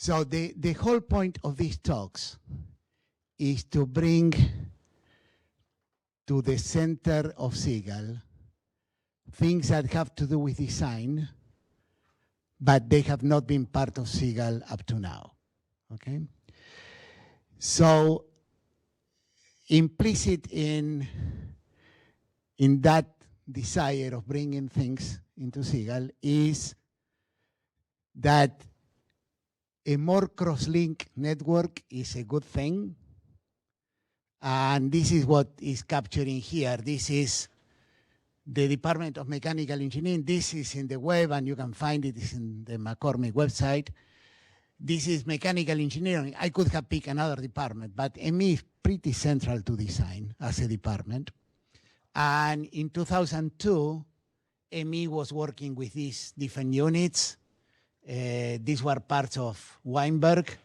So the whole point of these talks is to bring to the center of Seagull things that have to do with design, but they have not been part of Seagull up to now, okay? So implicit in that desire of bringing things into Seagull is that a more cross-link network is a good thing. And this is what is capturing here. This is the Department of Mechanical Engineering. This is in the web, and you can find it. It's in the McCormick website. This is mechanical engineering. I could have picked another department, but ME is pretty central to design as a department. And in 2002, ME was working with these different units. These were parts of Weinberg.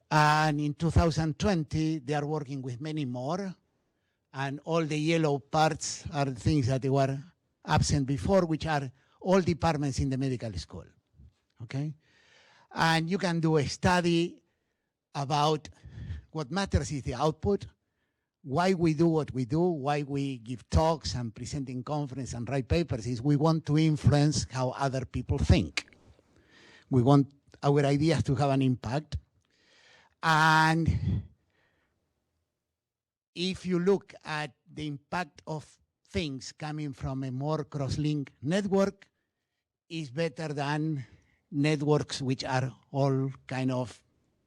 And in 2020, they are working with many more. And all the yellow parts are things that they were absent before, which are all departments in the medical school, okay? And you can do a study about what matters is the output, why we do what we do, why we give talks and present in conference and write papers is we want to influence how other people think. We want our ideas to have an impact. And if you look at the impact of things coming from a more cross-link network, is better than networks which are all kind of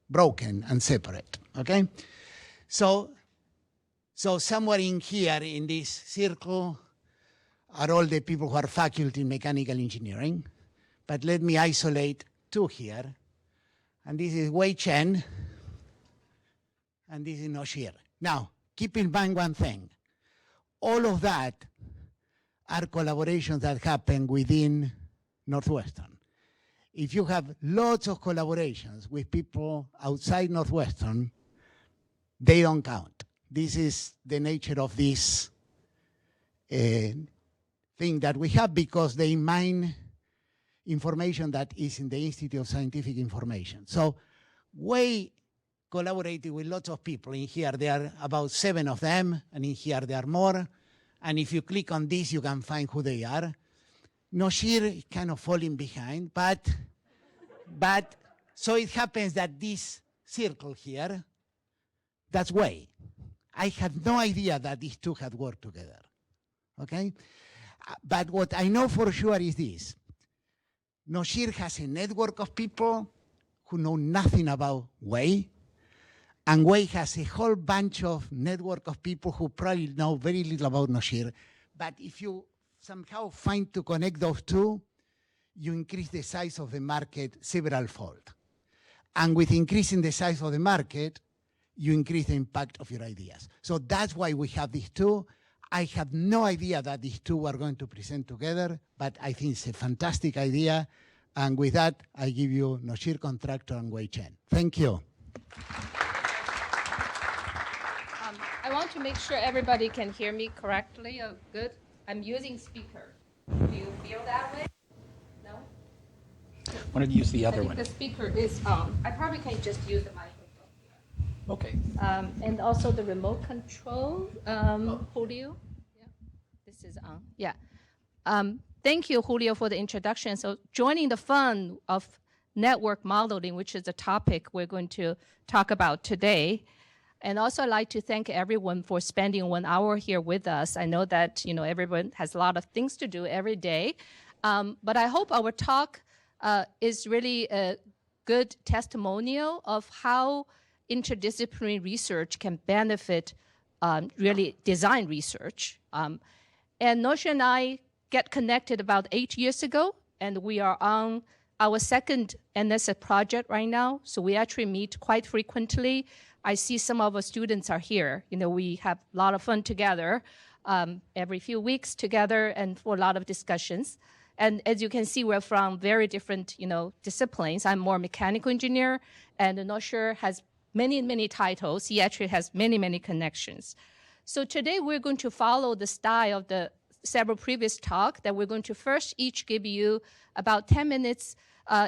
broken and separate, okay? So somewhere in here, in this circle, are all the people who are faculty in mechanical engineering. But let me isolate two here. And this is Chen, and this is Noshir. Now, keep in mind one thing. All of that are collaborations that happen within Northwestern. If you have lots of collaborations with people outside Northwestern, they don't count. This is the nature of this thing that we have because they mine information that is in the Institute of Scientific Information. So we collaborated with lots of people. In here, there are about 7 of them, and in here there are more. And if you click on this, you can find who they are. Noshir is kind of falling behind, but so it happens that this circle here, that's Wei. I had no idea that these two had worked together, okay? But what I know for sure is this. Noshir has a network of people who know nothing about Wei, and Wei has a whole bunch of network of people who probably know very little about Noshir. But if you somehow find to connect those two, you increase the size of the market several-fold. And with increasing the size of the market, you increase the impact of your ideas. So that's why we have these two. I have no idea that these two are going to present together, but I think it's a fantastic idea. And with that, I give you Noshir, Contractor, and Wei Chen. Thank you. I want to make sure everybody can hear me correctly. Good. I'm using speaker. Do you feel that way? No? Why don't you use the other one? The speaker is on. I probably can just use the microphone here. Okay. And also the remote control, Julio. Yeah, this is on. Yeah. Thank you, Julio, for the introduction. So joining the fun of network modeling, which is the topic we're going to talk about today. And also I'd like to thank everyone for spending 1 hour here with us. I know that everyone has a lot of things to do every day. But I hope our talk is really a good testimonial of how interdisciplinary research can benefit really design research. And Noshir and I get connected about 8 years ago, and we are on our second NSF project right now. So we actually meet quite frequently. I see some of our students are here. We have a lot of fun together every few weeks together and for a lot of discussions. And as you can see, we're from very different, disciplines. I'm more mechanical engineer, and Noshir has many, many titles. He actually has many, many connections. So today we're going to follow the style of the several previous talk that we're going to first each give you about 10 minutes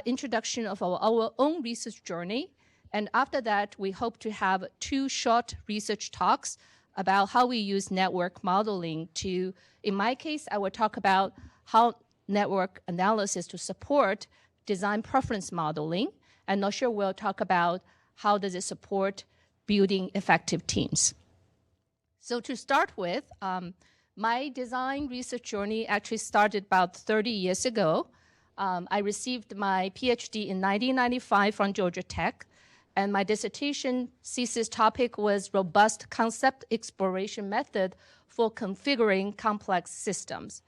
introduction of our own research journey. And after that, we hope to have 2 short research talks about how we use network modeling to, in my case, I will talk about how network analysis to support design preference modeling. And Noshir will talk about how does it support building effective teams. So to start with, my design research journey actually started about 30 years ago. I received my PhD in 1995 from Georgia Tech, and my dissertation thesis topic was robust concept exploration method for configuring complex systems.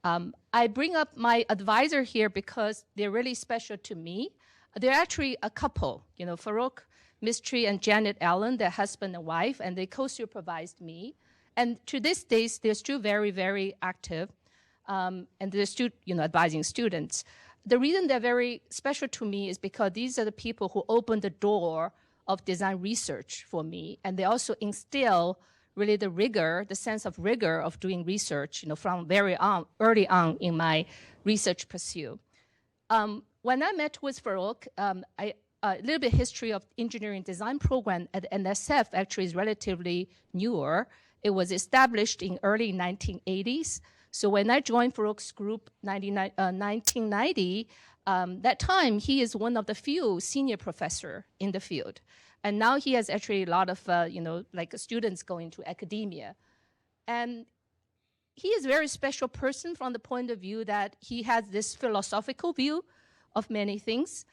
I bring up my advisor here because they're really special to me. They're actually a couple, Farouk Mistry and Janet Allen, they're husband and wife, and they co-supervised me. And to this day, they're still very, very active, and they're still, advising students. The reason they're very special to me is because these are the people who opened the door of design research for me, and they also instill really the rigor, the sense of rigor of doing research, from very early on in my research pursuit. When I met with Farouk, a little bit history of engineering design program at NSF actually is relatively newer. It was established in early 1980s. So when I joined Farouk's group 1990, that time he is one of the few senior professor in the field. And now he has actually a lot of, students going to academia. And he is a very special person from the point of view that he has this philosophical view of many things.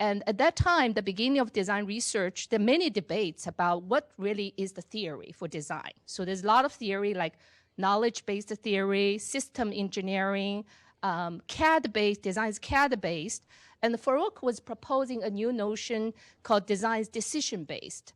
And at that time, the beginning of design research, there are many debates about what really is the theory for design. So there's a lot of theory like knowledge-based theory, system engineering, CAD-based, design's CAD-based. And Farouk was proposing a new notion called design's decision-based.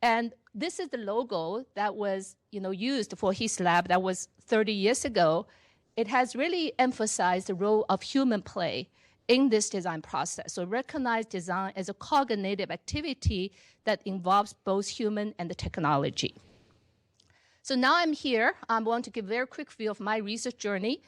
And this is the logo that was used for his lab. That was 30 years ago. It has really emphasized the role of human play in this design process. So recognize design as a cognitive activity that involves both human and the technology. So now I'm here. I want to give a very quick view of my research journey.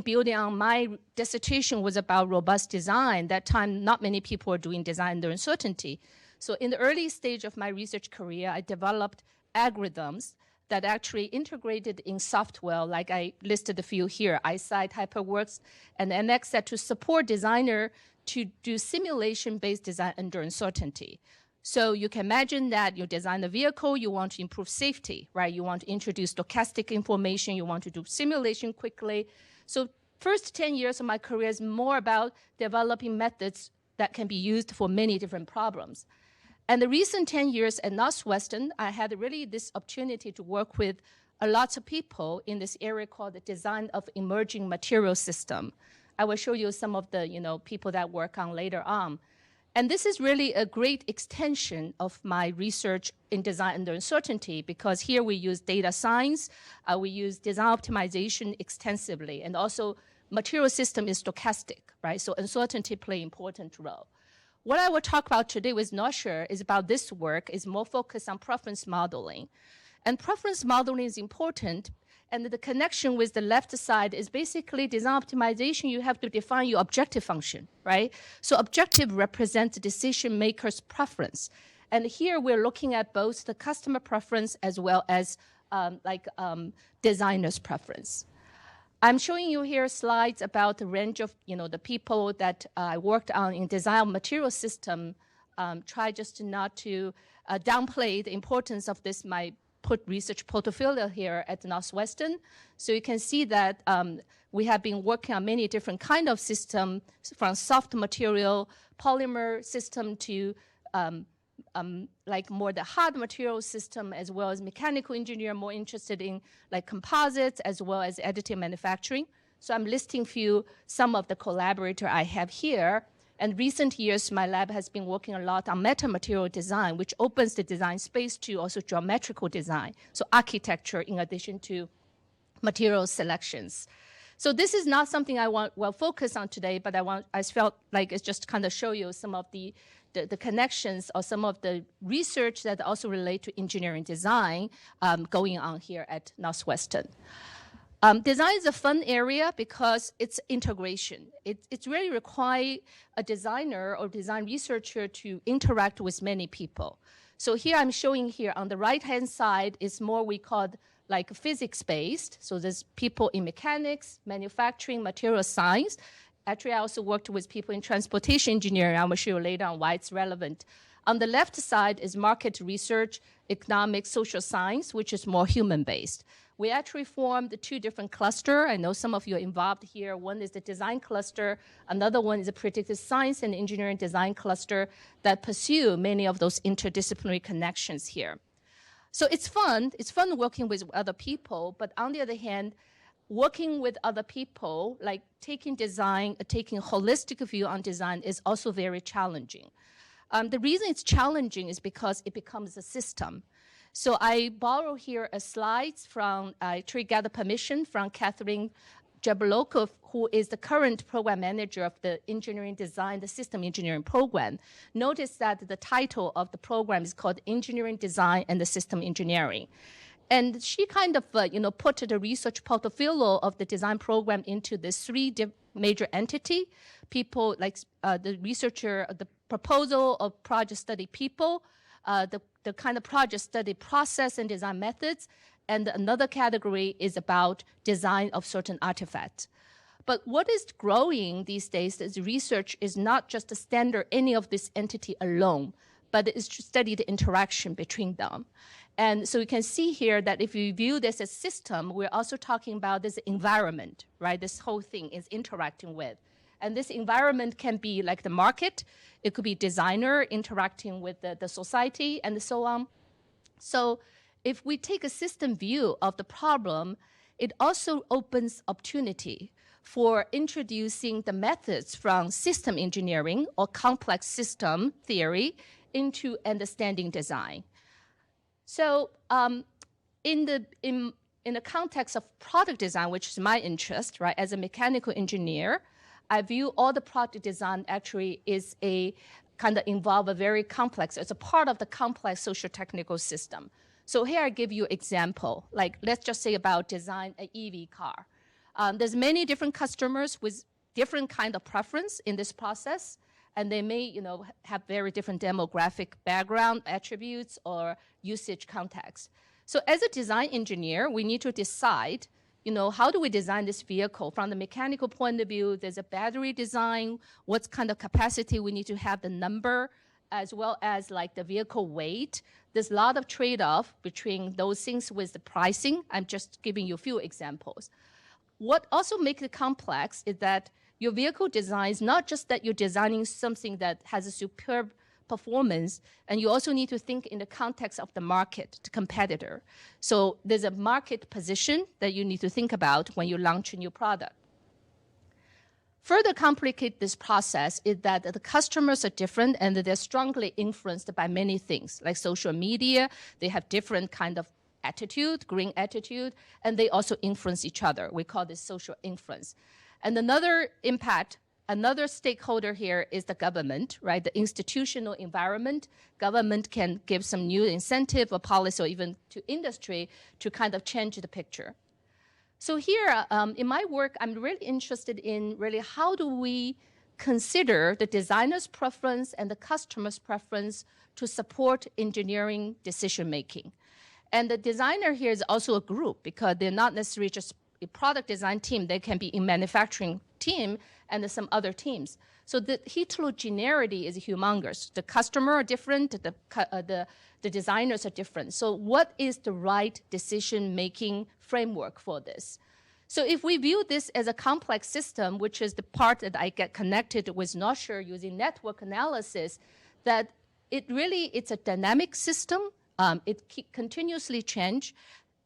Building on my dissertation was about robust design. That time, not many people were doing design under uncertainty. So in the early stage of my research career, I developed algorithms that actually integrated in software, like I listed a few here, iSight, HyperWorks, and NXet to support designer to do simulation-based design under uncertainty. So you can imagine that you design a vehicle, you want to improve safety, right? You want to introduce stochastic information, you want to do simulation quickly. So first 10 years of my career is more about developing methods that can be used for many different problems. And the recent 10 years at Northwestern, I had really this opportunity to work with a lot of people in this area called the design of emerging material system. I will show you some of the people that work on later on. And this is really a great extension of my research in design under uncertainty, because here we use data science, we use design optimization extensively, and also material system is stochastic, right? So uncertainty play an important role. What I will talk about today with Noshir is about this work is more focused on preference modeling. And preference modeling is important, and the connection with the left side is basically design optimization. You have to define your objective function, right? So objective represents the decision maker's preference. And here we're looking at both the customer preference as well as designer's preference. I'm showing you here slides about the range of the people that I worked on in design material system. Try just not to downplay the importance of this, my research portfolio here at Northwestern. So you can see that we have been working on many different kind of systems, from soft material, polymer system to more the hard material system, as well as mechanical engineer, more interested in composites, as well as additive manufacturing. So I'm listing some of the collaborators I have here. And recent years, my lab has been working a lot on metamaterial design, which opens the design space to also geometrical design, so architecture in addition to material selections. So this is not something I will focus on today, but I felt like it's just kind of show you some of the connections or some of the research that also relate to engineering design going on here at Northwestern. Design is a fun area because it's integration. It's really require a designer or design researcher to interact with many people. So here I'm showing here on the right-hand side is more we call like physics-based. So there's people in mechanics, manufacturing, material science. Actually, I also worked with people in transportation engineering. I'm going to show you later on why it's relevant. On the left side is market research, economics, social science, which is more human-based. We actually formed two different clusters. I know some of you are involved here. One is the design cluster. Another one is a predictive science and engineering design cluster that pursue many of those interdisciplinary connections here. So it's fun. It's fun working with other people. But on the other hand, working with other people, like taking design, taking a holistic view on design is also very challenging. The reason it's challenging is because it becomes a system. So I borrow here a slides from, I actually got the permission from Catherine Jablokov, who is the current program manager of the engineering design, the system engineering program. Notice that the title of the program is called Engineering Design and the System Engineering. And she kind of, put the research portfolio of the design program into this three major entity. People like the researcher, the proposal of project study people, the kind of project study process and design methods, and another category is about design of certain artifacts. But what is growing these days is research is not just to standard any of this entity alone, but it's to study the interaction between them. And so you can see here that if you view this as system, we're also talking about this environment, right? This whole thing is interacting with. And this environment can be like the market. It could be designer interacting with the society and so on. So if we take a system view of the problem, it also opens opportunity for introducing the methods from system engineering or complex system theory into understanding design. So in the context of product design, which is my interest, right, as a mechanical engineer, I view all the product design actually is a kind of involve a very complex, it's a part of the complex socio-technical system. So here I give you example, like let's just say about design an EV car. There's many different customers with different kind of preference in this process, and they may, have very different demographic background attributes or usage context. So as a design engineer, we need to decide, how do we design this vehicle? From the mechanical point of view, there's a battery design, what kind of capacity we need to have the number, as well as like the vehicle weight. There's a lot of trade-off between those things with the pricing. I'm just giving you a few examples. What also makes it complex is that your vehicle design is not just that you're designing something that has a superb performance, and you also need to think in the context of the market, the competitor. So there's a market position that you need to think about when you launch a new product. Further complicate this process is that the customers are different and they're strongly influenced by many things, like social media. They have different kind of attitude, green attitude, and they also influence each other. We call this social influence. And another impact, another stakeholder here is the government, right? The institutional environment. Government can give some new incentive or policy or even to industry to kind of change the picture. So here, in my work, I'm really interested in really how do we consider the designer's preference and the customer's preference to support engineering decision-making. And the designer here is also a group because they're not necessarily just a product design team. They can be in manufacturing team and some other teams. So the heterogeneity is humongous. The customer are different, the designers are different. So what is the right decision-making framework for this? So if we view this as a complex system, which is the part that I get connected with Noshir using network analysis, that it's a dynamic system. It continuously change.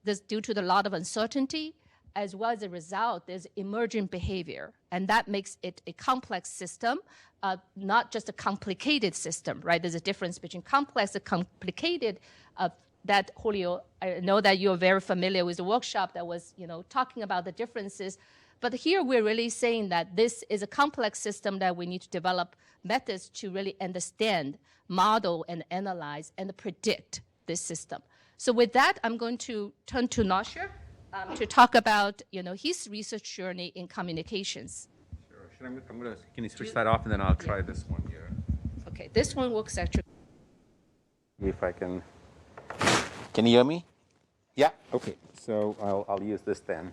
This due to a lot of uncertainty. As well as a result, there's emergent behavior. And that makes it a complex system, not just a complicated system, right? There's a difference between complex and complicated. That, Julio, I know that you're very familiar with the workshop that was, talking about the differences. But here we're really saying that this is a complex system that we need to develop methods to really understand, model, and analyze, and predict this system. So with that, I'm going to turn to Noshir to talk about his research journey in communications. Sure. Can you switch that off and then I'll try this one here. Okay, this one works actually. If I can you hear me? Yeah, okay. So I'll use this then.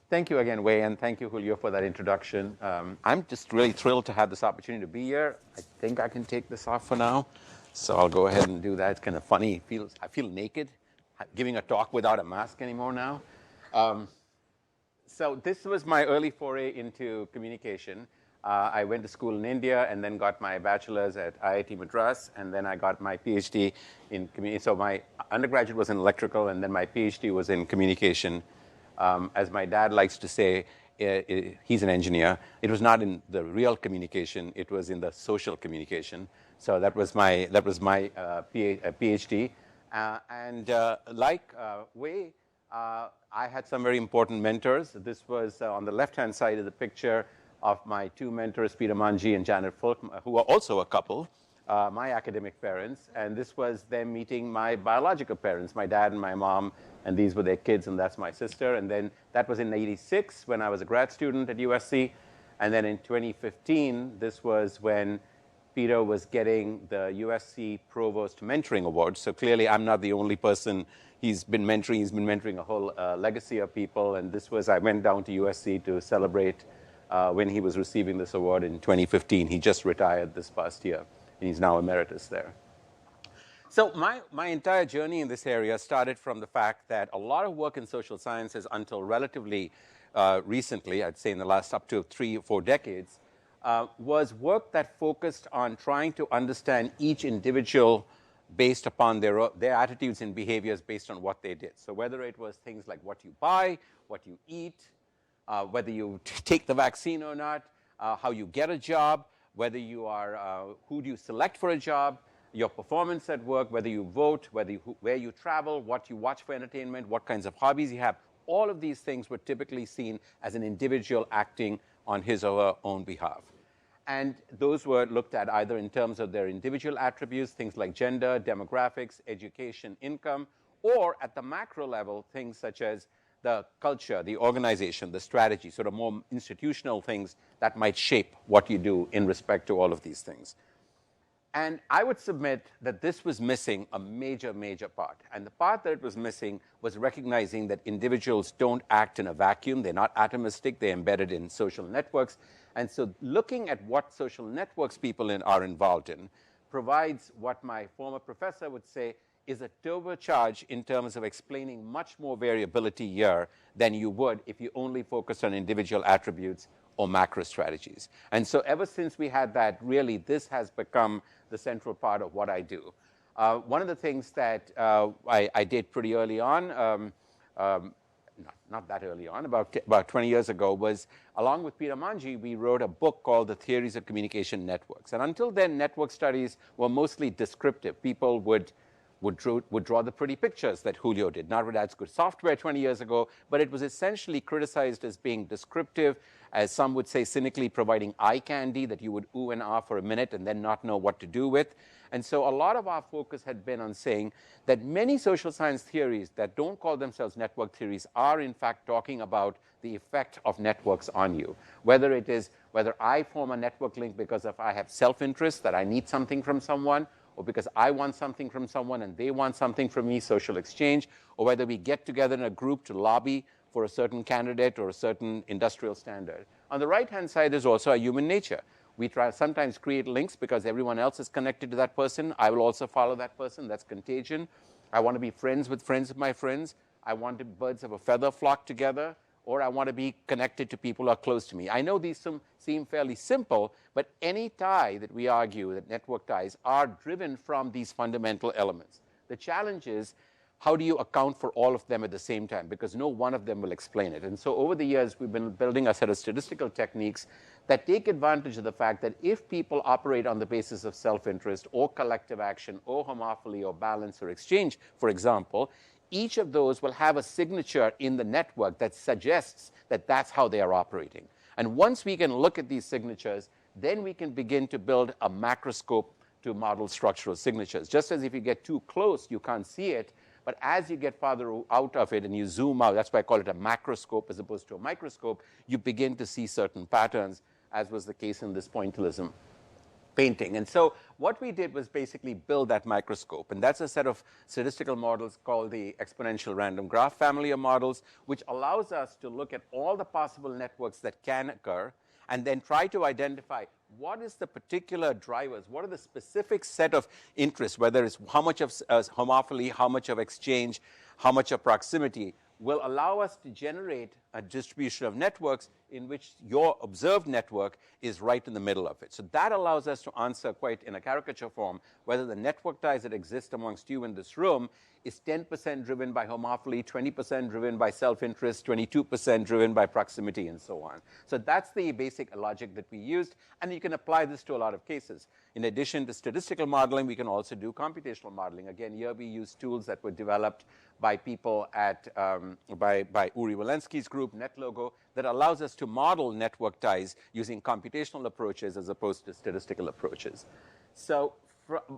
Thank you again, Wei, and thank you, Julio, for that introduction. I'm just really thrilled to have this opportunity to be here. I think I can take this off for now. So I'll go ahead and do that. It's kind of funny. I feel naked giving a talk without a mask anymore now. So this was my early foray into communication. I went to school in India and then got my bachelor's at IIT Madras, and then I got my PhD in communication. So my undergraduate was in electrical, and then my PhD was in communication. As my dad likes to say, he's an engineer. It was not in the real communication; it was in the social communication. So that was my PhD. Like Wei, I had some very important mentors. This was on the left-hand side of the picture of my two mentors, Peter Manji and Janet Folk, who are also a couple, my academic parents. And this was them meeting my biological parents, my dad and my mom, and these were their kids, and that's my sister. And then that was in '86 when I was a grad student at USC. And then in 2015, this was when Peter was getting the USC Provost Mentoring Award. So clearly, I'm not the only person he's been mentoring. He's been mentoring a whole legacy of people. And this was, I went down to USC to celebrate when he was receiving this award in 2015. He just retired this past year, and he's now emeritus there. So my entire journey in this area started from the fact that a lot of work in social sciences until relatively recently, I'd say in the last up to 3 or 4 decades, was work that focused on trying to understand each individual based upon their attitudes and behaviors based on what they did. So whether it was things like what you buy, what you eat, whether you take the vaccine or not, how you get a job, whether you are, who do you select for a job, your performance at work, whether you vote, where you travel, what you watch for entertainment, what kinds of hobbies you have. All of these things were typically seen as an individual acting on his or her own behalf. And those were looked at either in terms of their individual attributes, things like gender, demographics, education, income, or at the macro level, things such as the culture, the organization, the strategy, sort of more institutional things that might shape what you do in respect to all of these things. And I would submit that this was missing a major, major part. And the part that it was missing was recognizing that individuals don't act in a vacuum. They're not atomistic. They're embedded in social networks. And so looking at what social networks people are involved in provides what my former professor would say is a turbocharge in terms of explaining much more variability here than you would if you only focused on individual attributes or macro strategies. And so ever since we had that, really, this has become the central part of what I do. One of the things that I did pretty early on, not that early on, about 20 years ago, was along with Peter Manji, we wrote a book called The Theories of Communication Networks. And until then, network studies were mostly descriptive. People would draw the pretty pictures that Julio did. Not really as good software 20 years ago, but it was essentially criticized as being descriptive, as some would say cynically providing eye candy that you would ooh and ah for a minute and then not know what to do with. And so a lot of our focus had been on saying that many social science theories that don't call themselves network theories are in fact talking about the effect of networks on you. Whether I form a network link because if I have self-interest, that I need something from someone, or because I want something from someone and they want something from me, social exchange, or whether we get together in a group to lobby for a certain candidate or a certain industrial standard. On the right-hand side is also a human nature. We sometimes create links because everyone else is connected to that person. I will also follow that person. That's contagion. I want to be friends of my friends. I want the birds of a feather flock together, or I want to be connected to people who are close to me. I know these seem fairly simple, but any tie that we argue, that network ties, are driven from these fundamental elements. The challenge is, how do you account for all of them at the same time? Because no one of them will explain it. And so over the years, we've been building a set of statistical techniques that take advantage of the fact that if people operate on the basis of self-interest or collective action or homophily or balance or exchange, for example, each of those will have a signature in the network that suggests that that's how they are operating. And once we can look at these signatures, then we can begin to build a macroscope to model structural signatures. Just as if you get too close, you can't see it, but But as you get farther out of it and you zoom out, that's why I call it a macroscope as opposed to a microscope, you begin to see certain patterns, as was the case in this pointillism painting. And so what we did was basically build that microscope, and that's a set of statistical models called the exponential random graph family of models, which allows us to look at all the possible networks that can occur and then try to identify what is the particular drivers, what are the specific set of interests, whether it's how much of homophily, how much of exchange, how much of proximity, will allow us to generate a distribution of networks in which your observed network is right in the middle of it. So that allows us to answer quite in a caricature form whether the network ties that exist amongst you in this room is 10% driven by homophily, 20% driven by self-interest, 22% driven by proximity, and so on. So that's the basic logic that we used, and you can apply this to a lot of cases. In addition to statistical modeling, we can also do computational modeling. Again, here we use tools that were developed by people at by Uri Walensky's group, NetLogo, that allows us to model network ties using computational approaches as opposed to statistical approaches. So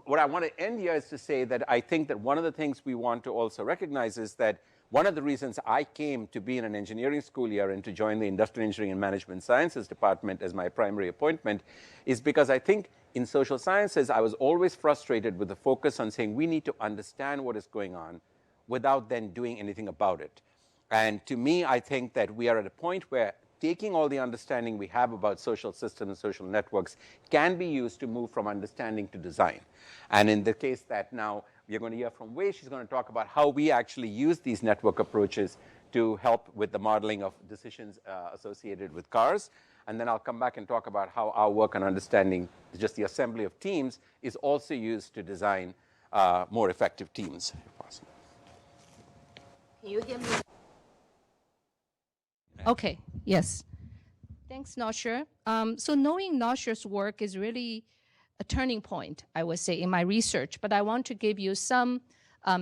what I want to end here is to say that I think that one of the things we want to also recognize is that one of the reasons I came to be in an engineering school here and to join the Industrial Engineering and Management Sciences department as my primary appointment is because I think in social sciences I was always frustrated with the focus on saying we need to understand what is going on without then doing anything about it. And to me, I think that we are at a point where taking all the understanding we have about social systems and social networks can be used to move from understanding to design. And in the case that now we're going to hear from Wei, she's going to talk about how we actually use these network approaches to help with the modeling of decisions associated with cars. And then I'll come back and talk about how our work on understanding just the assembly of teams is also used to design more effective teams, if possible. Can you hear me? Okay, yes. Thanks, Noshir. So knowing Noshir's work is really a turning point, I would say, in my research. But I want to give you some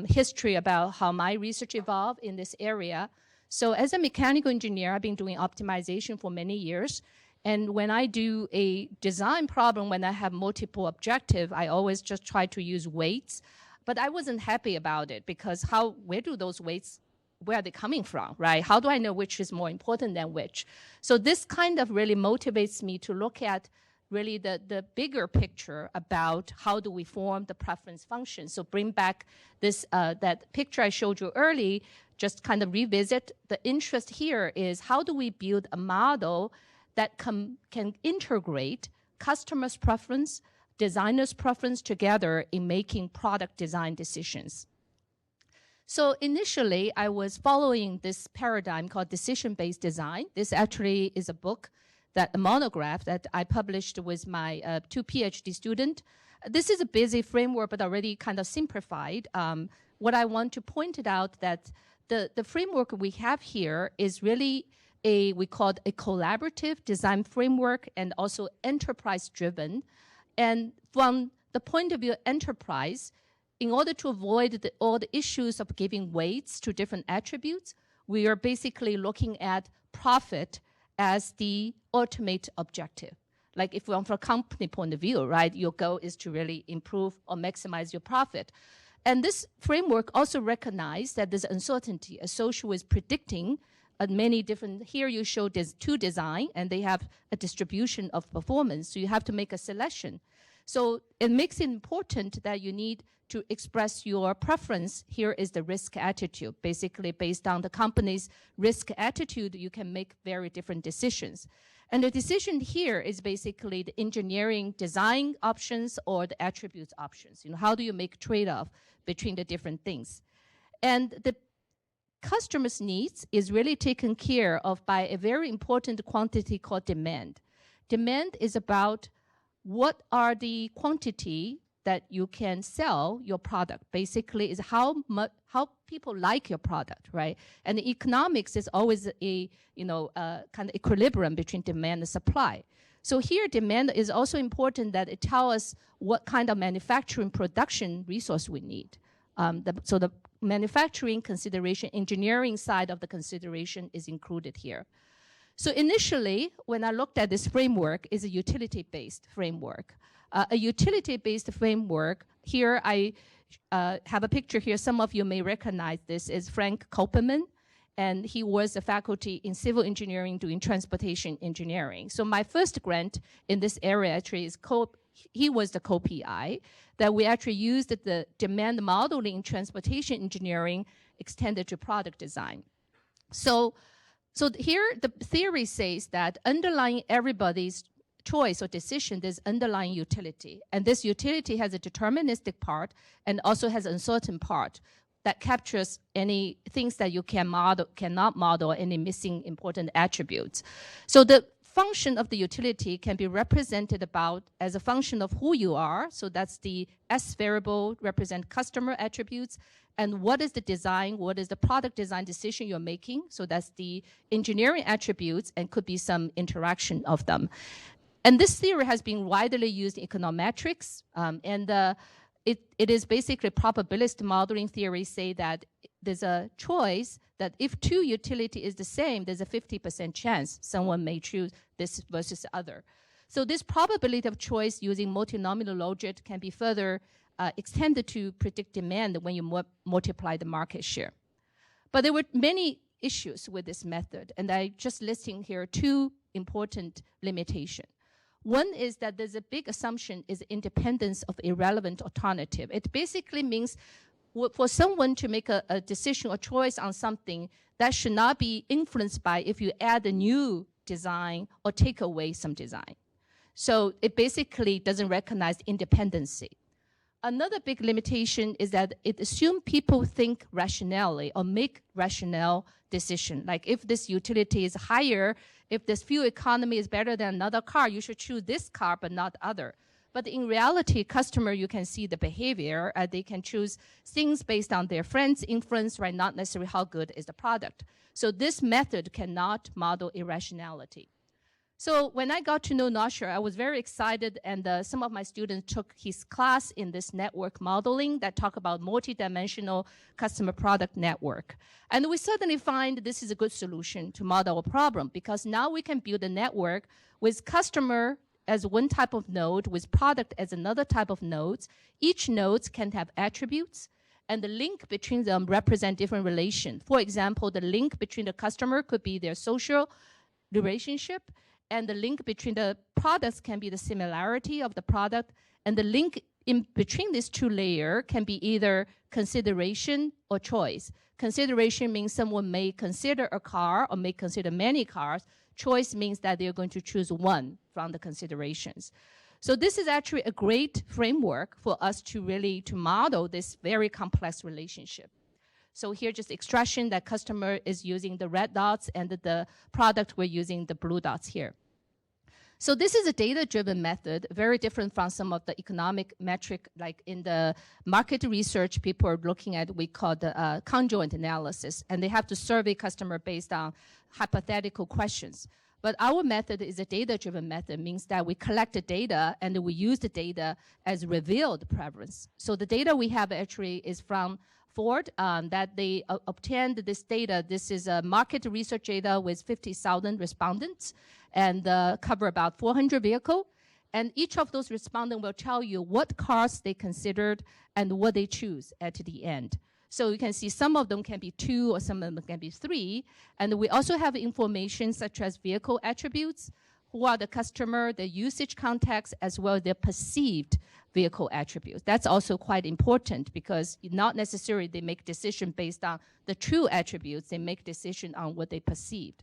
history about how my research evolved in this area. So as a mechanical engineer, I've been doing optimization for many years. And when I do a design problem, when I have multiple objectives, I always just try to use weights. But I wasn't happy about it because where do those weights, where are they coming from, right? How do I know which is more important than which? So this kind of really motivates me to look at really the bigger picture about how do we form the preference function. So bring back this that picture I showed you early, just kind of revisit. The interest here is how do we build a model that can integrate customers' preference, designers' preference together in making product design decisions. So initially, I was following this paradigm called decision-based design. This actually is a book, a monograph that I published with my 2 PhD students. This is a busy framework, but already kind of simplified. What I want to point it out that the framework we have here is really we call it a collaborative design framework and also enterprise-driven. And from the point of view of enterprise, in order to avoid all the issues of giving weights to different attributes, we are basically looking at profit as the ultimate objective. Like if from a company point of view, right, your goal is to really improve or maximize your profit. And this framework also recognizes that there's uncertainty associated with predicting many different, here you show there's 2 design and they have a distribution of performance, so you have to make a selection. So it makes it important that you need to express your preference. Here is the risk attitude. Basically, based on the company's risk attitude, you can make very different decisions. And the decision here is basically the engineering design options or the attributes options. You know, how do you make trade-off between the different things? And the customer's needs is really taken care of by a very important quantity called demand. Demand is about what are the quantity that you can sell your product. Basically, is how people like your product, right? And the economics is always a kind of equilibrium between demand and supply. So here, demand is also important that it tells us what kind of manufacturing production resource we need. So the manufacturing consideration, engineering side of the consideration is included here. So initially, when I looked at this framework, is a utility-based framework. A utility-based framework here I have a picture here. Some of you may recognize this is Frank Kopelman, and he was a faculty in civil engineering doing transportation engineering. So my first grant in this area actually is he was the co-PI that we actually used the demand modeling in transportation engineering extended to product design. So here the theory says that underlying everybody's choice or decision, there's underlying utility. And this utility has a deterministic part and also has an uncertain part that captures any things that you cannot model, any missing important attributes. So the function of the utility can be represented about as a function of who you are. So that's the S variable represent customer attributes. And what is the design, what is the product design decision you're making? So that's the engineering attributes and could be some interaction of them. And this theory has been widely used in econometrics, it is basically probabilist modeling theory say that there's a choice that if two utility is the same, there's a 50% chance someone may choose this versus the other. So this probability of choice using multinomial logic can be further extended to predict demand when you multiply the market share. But there were many issues with this method, and I just listing here two important limitations. One is that there's a big assumption is independence of irrelevant alternative. It basically means for someone to make a decision or choice on something that should not be influenced by if you add a new design or take away some design. So it basically doesn't recognize independency. Another big limitation is that it assumes people think rationally or make rational decision. Like if this utility is higher, if this fuel economy is better than another car, you should choose this car but not other. But in reality, customer, you can see the behavior. They can choose things based on their friends' influence, right? Not necessarily how good is the product. So this method cannot model irrationality. So when I got to know Noshir, I was very excited, and some of my students took his class in this network modeling that talk about multidimensional customer product network. And we suddenly find this is a good solution to model a problem, because now we can build a network with customer as one type of node, with product as another type of nodes. Each node can have attributes, and the link between them represent different relations. For example, the link between the customer could be their social relationship, and the link between the products can be the similarity of the product, and the link in between these two layers can be either consideration or choice. Consideration means someone may consider a car or may consider many cars. Choice means that they're going to choose one from the considerations. So this is actually a great framework for us to really to model this very complex relationship. So here just extraction that customer is using the red dots and the product we're using the blue dots here. So this is a data-driven method, very different from some of the economic metric, like in the market research, people are looking at we call the conjoint analysis, and they have to survey customer based on hypothetical questions. But our method is a data-driven method, means that we collect the data and we use the data as revealed preference. So the data we have actually is from Ford, that they obtained this data. This is a market research data with 50,000 respondents and cover about 400 vehicles. And each of those respondents will tell you what cars they considered and what they choose at the end. So you can see some of them can be 2 or some of them can be 3. And we also have information such as vehicle attributes, who are the customer, the usage context, as well as their perceived vehicle attributes. That's also quite important because not necessarily they make decision based on the true attributes, they make decision on what they perceived.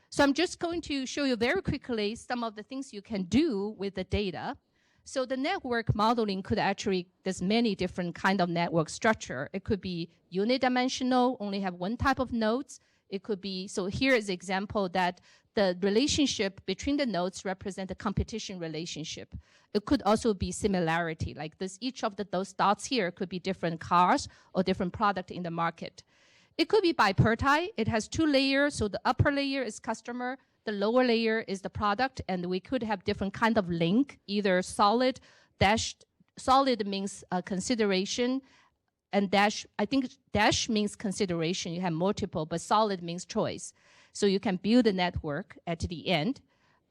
So I'm just going to show you very quickly some of the things you can do with the data. So the network modeling could actually, there's many different kind of network structure. It could be unidimensional, only have one type of nodes. It could be, so here is an example that the relationship between the nodes represent a competition relationship. It could also be similarity, like this, each of those dots here could be different cars or different product in the market. It could be bipartite. It has 2 layers, so the upper layer is customer, the lower layer is the product, and we could have different kind of link, either solid, dashed. Solid means consideration, and dash, I think dash means consideration. You have multiple, but solid means choice. So you can build a network at the end.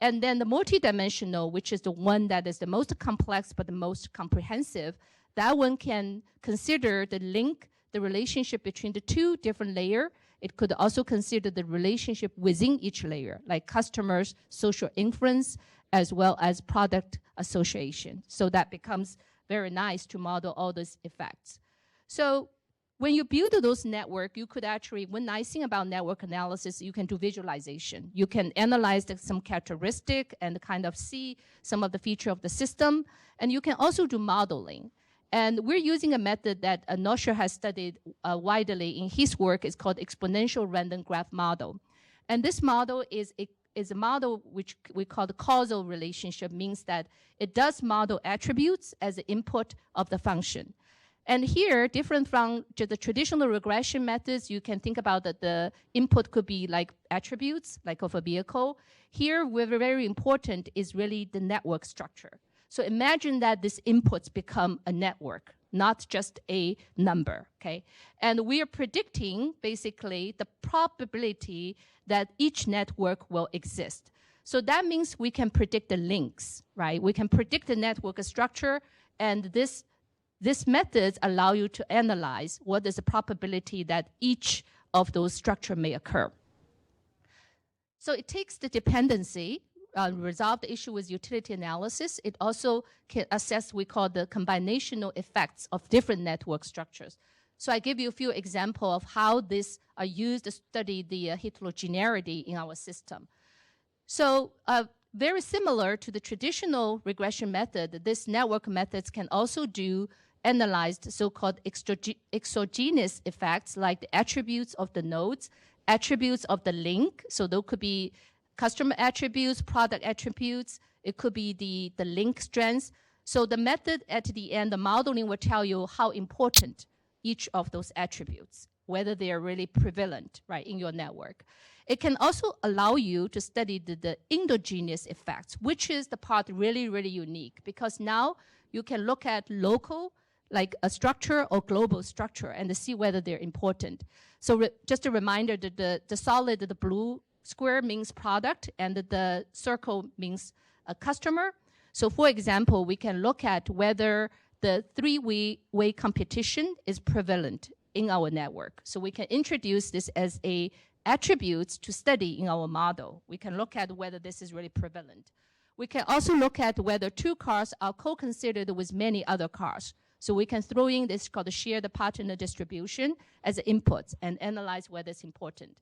And then the multidimensional, which is the one that is the most complex but the most comprehensive, That one can consider the link, the relationship between the two different layers. It could also consider the relationship within each layer, like customers, social inference, as well as product association. So that becomes very nice to model all those effects. So when you build those network, you could actually, one nice thing about network analysis, you can do visualization. You can analyze some characteristic and kind of see some of the feature of the system. And you can also do modeling. And we're using a method that Noshir has studied widely in his work. It's called exponential random graph model. And this model is a model which we call the causal relationship, means that it does model attributes as the input of the function. And here, different from just the traditional regression methods, you can think about that the input could be like attributes, like of a vehicle. Here, very important is really the network structure. So imagine that these inputs become a network, not just a number, okay? And we are predicting, basically, the probability that each network will exist. So that means we can predict the links, right? We can predict the network structure, and these methods allow you to analyze what is the probability that each of those structure may occur. So it takes the dependency, resolve the issue with utility analysis. It also can assess we call the combinational effects of different network structures. So I give you a few examples of how these are used to study the heterogeneity in our system. So very similar to the traditional regression method, this network methods can also analyze the so-called exogenous effects, like the attributes of the nodes, attributes of the link. So those could be customer attributes, product attributes. It could be the link strengths. So the method at the end, the modeling will tell you how important each of those attributes, whether they are really prevalent, right, in your network. It can also allow you to study the endogenous effects, which is the part really, really unique, because now you can look at local, like a structure or global structure, and to see whether they're important. So just a reminder that the solid, the blue square means product, and the circle means a customer. So for example, we can look at whether the three-way competition is prevalent in our network. So we can introduce this as a attributes to study in our model. We can look at whether this is really prevalent. We can also look at whether two cars are co-considered with many other cars. So we can throw in this called the shared partner distribution as inputs and analyze whether it's important.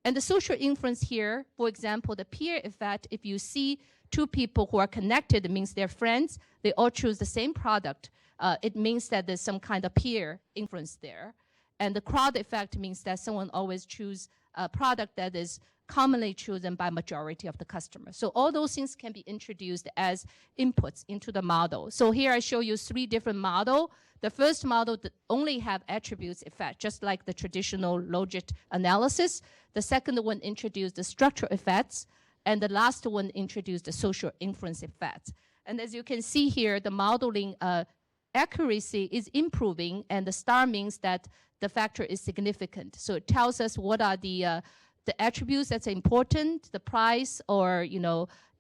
And the social inference here, for example, the peer effect, if you see two people who are connected, it means they're friends, they all choose the same product, it means that there's some kind of peer inference there. And the crowd effect means that someone always choose a product that is commonly chosen by majority of the customers. So all those things can be introduced as inputs into the model. So here I show you 3 different models. The first model that only have attributes effect, just like the traditional logic analysis. The second one introduced the structural effects, and the last one introduced the social inference effects. And as you can see here, the modeling accuracy is improving, and the star means that the factor is significant. So it tells us what are the attributes that's important, the price, or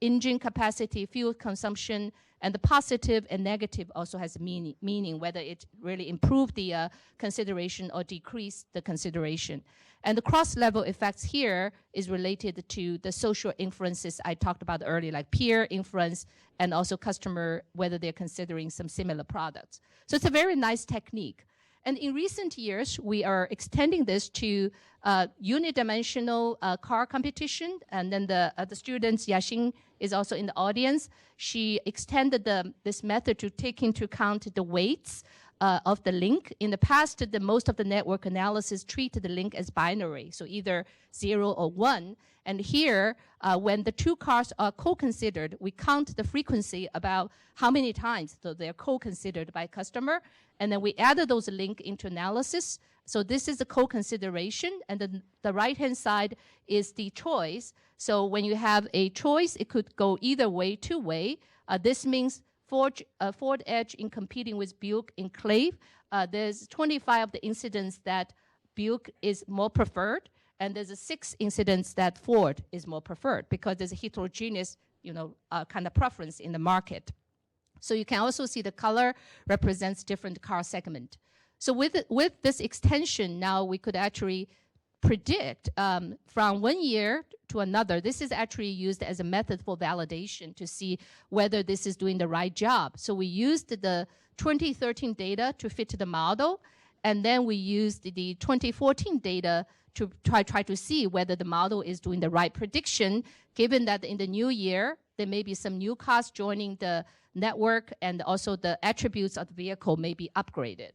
engine capacity, fuel consumption, and the positive and negative also has meaning whether it really improved the consideration or decreased the consideration. And the cross-level effects here is related to the social inferences I talked about earlier, like peer inference and also customer, whether they're considering some similar products. So it's a very nice technique. And in recent years, we are extending this to unidimensional car competition. And then the students, Yaxin is also in the audience. She extended this method to take into account the weights of the link. In the past, most of the network analysis treated the link as binary, so either 0 or 1. And here, when the two cars are co-considered, we count the frequency about how many times so they're co-considered by customer, and then we added those links into analysis. So this is the co-consideration, and then the right-hand side is the choice. So when you have a choice, it could go either way, two-way. This means Ford Edge in competing with Buick Enclave. There's 25 of the incidents that Buick is more preferred, and there's 6 incidents that Ford is more preferred because there's a heterogeneous, kind of preference in the market. So you can also see the color represents different car segment. So with this extension, now we could actually predict from 1 year to another. This is actually used as a method for validation to see whether this is doing the right job. So we used the 2013 data to fit the model, and then we used the 2014 data to try to see whether the model is doing the right prediction, given that in the new year, there may be some new cars joining the network, and also the attributes of the vehicle may be upgraded.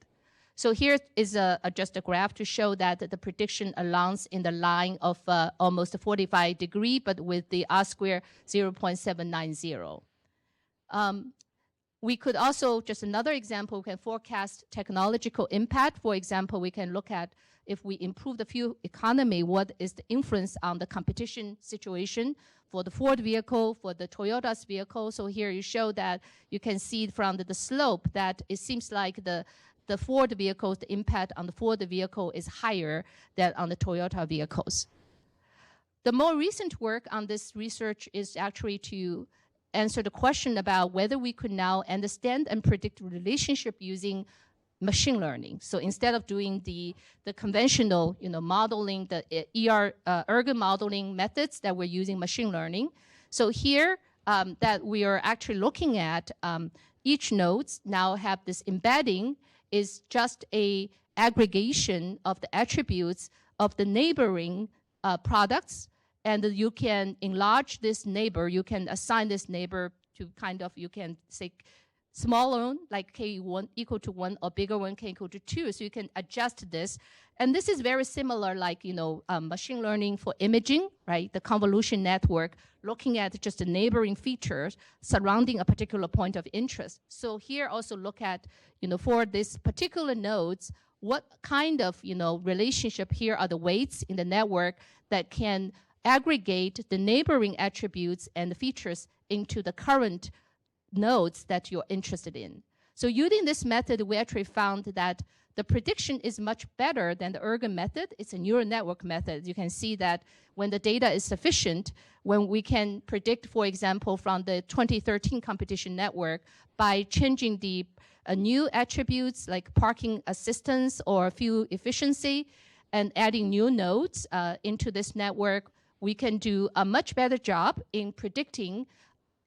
So here is just a graph to show that the prediction aligns in the line of almost 45 degree, but with the R-square 0.790. We could also, just another example, we can forecast technological impact. For example, we can look at if we improve the fuel economy, what is the influence on the competition situation for the Ford vehicle, for the Toyota's vehicle. So here you show that you can see from the slope that it seems like the Ford vehicles, the impact on the Ford vehicle is higher than on the Toyota vehicles. The more recent work on this research is actually to answer the question about whether we could now understand and predict relationship using machine learning. So instead of doing the conventional, modeling, the ergo modeling methods that we're using machine learning. So here that we are actually looking at each nodes now have this embedding is just a aggregation of the attributes of the neighboring products, and you can enlarge this neighbor. You can assign this neighbor to you can say smaller one, like K1 equal to 1, or bigger one, K equal to 2. So you can adjust this. And this is very similar, like, machine learning for imaging, right? The convolution network, looking at just the neighboring features surrounding a particular point of interest. So here also look at, for this particular nodes, what kind of, relationship here are the weights in the network that can aggregate the neighboring attributes and the features into the current nodes that you're interested in. So using this method, we actually found that the prediction is much better than the ergo method. It's a neural network method. You can see that when the data is sufficient, when we can predict, for example, from the 2013 competition network by changing the new attributes like parking assistance or fuel efficiency and adding new nodes into this network, we can do a much better job in predicting